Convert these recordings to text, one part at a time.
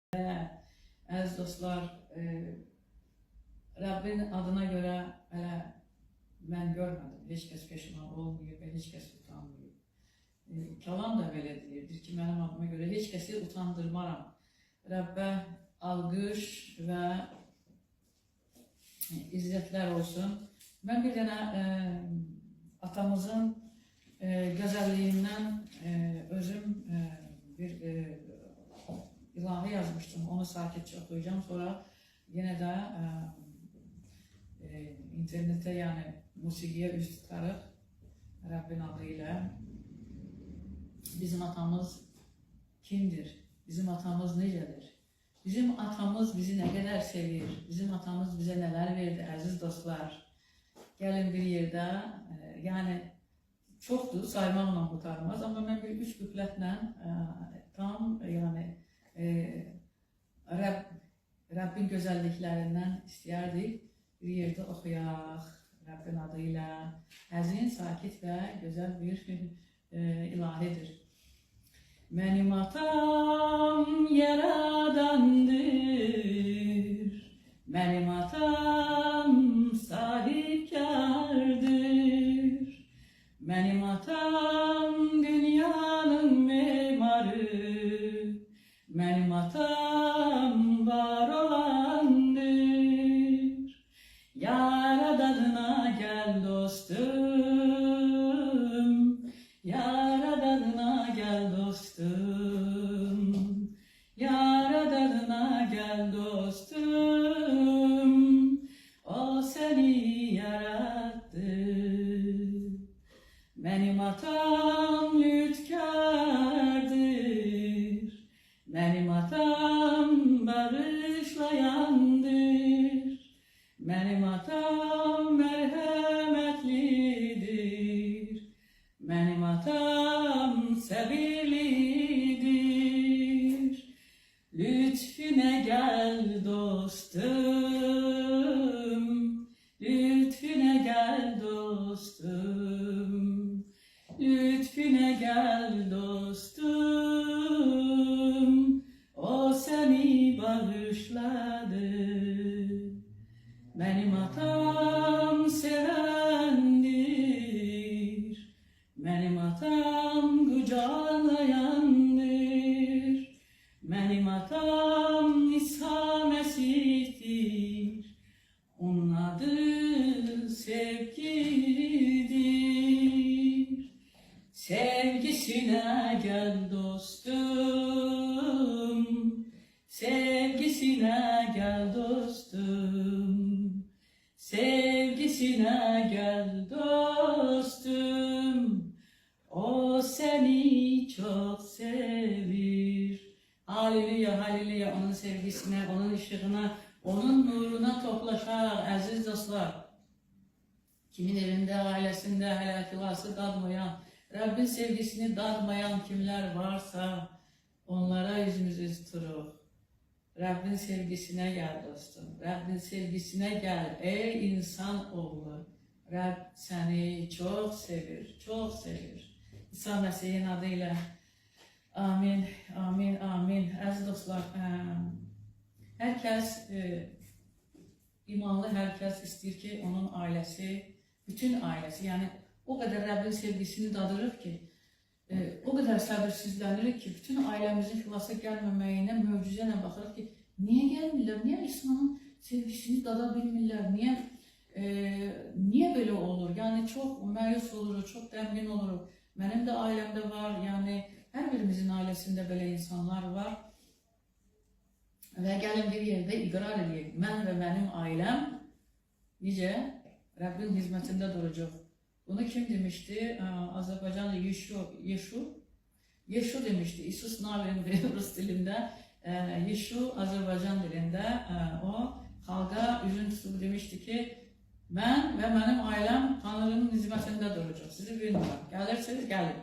Əziz dostlar, Rəbbin adına görə hələ mən görmədim. Heç kəs peşman olmayıb və heç kəs utanmayıb. Kalam da belə deyirdir ki, mənim adıma görə heç kəsi utandırmaram. Rəbbə alqış və izzətlər olsun. Mən bir dənə atamızın gözəlliyindən özüm bir ilahi yazmışdım. Onu sakitçe okuyacağım. Sonra yine de internete yani musikiye üst tutarıq Rabbin adıyla. Bizim atamız kimdir? Bizim atamız necədir? Bizim atamız bizi ne kadar sevir? Bizim atamız bize neler verdi aziz dostlar? Gəlin bir yerde yani çoktur saymaqla qurtarmaz ama ben bir 3 küpletlə tam yani Rabbin gözəlliklərindən istəyərdik. Bir yerdə oxuyaq Rabbin adıyla. Həzin, sakit və gözəl bir ilahidir. Mənim atam yaradandır, mənim atam sahibkardır, mənim atam dünyanın memarı, mənim atam var olandır. Yaradanına gel dostum, Yaradanına gel dostum, Yaradanına gel dostum, o seni yarattı. Mənim atam lütkardır, mənim atam bağışlayandır, mənim atam merhametlidir, mənim atam sabirlidir. Lütfüne gel dostum, lütfüne gel dostum, lütfüne gel dostum, o seni bağışladı. Mənim atam sevendir, mənim atam qucaqlayandır, mənim atam İsa Məsihdir, onun adı sevgidir. Sevgisine gel dostum, sevgisine gel dostum, sevgisine gel dostum, o seni çok sevir. Haleluya, haleluya, onun sevgisine, onun ışığına, onun nuruna toplaşar aziz dostlar. Kimin evinde, ailesinde helakilası dadmayan, Rabbin sevgisini dadmayan kimler varsa onlara yüzümüzü tuturuq. Rabbin sevgisine gel dostum. Rabbin sevgisine gel ey insan oğlu. Rab seni çok sevir, çok sevir. İsa Mesih'in adıyla. Amin, amin, amin. Aziz dostlar, herkes imanlı, herkes istəyir ki onun ailesi, bütün ailesi yani o kadar Rabbin sevgisini dadırıq ki, o kadar səbirsizlənirik ki, bütün ailemizin xilasa gəlməməyinə, möcüzəylə baxırıq ki, niye gəlmirlər, niye İsa'nın sevgisini dada bilmirlər, niye böyle olur? Yani çok məyus oluruq, çok təmkin oluruq. Mənim də ailemdə var, yani her birimizin ailesinde böyle insanlar var. Və gəlin bir yerdə iqrar edəyək, mən və mənim ailəm necə Rabbin hizmetində duracaq. Bunu kim demişti? Azerbaycan'da Yeşu demişti. İsus Navin Rus dilinde, Yeşu Azerbaycan dilinde o halka üzüntüsü demişti ki ben ve benim ailem Tanrı'nın hizmetinde duracak. Sizi bilmiyorum. Gelirseniz gelin.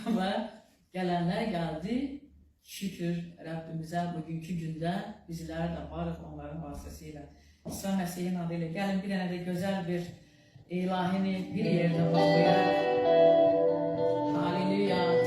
Ve gelenler geldi. Şükür Rabbimize bugünkü günde bizler de varız onların vasıtasıyla. İsa Mesih'in adıyla gelin bir tane de güzel bir ilahini bir yerde oxuyaq. Haleluya.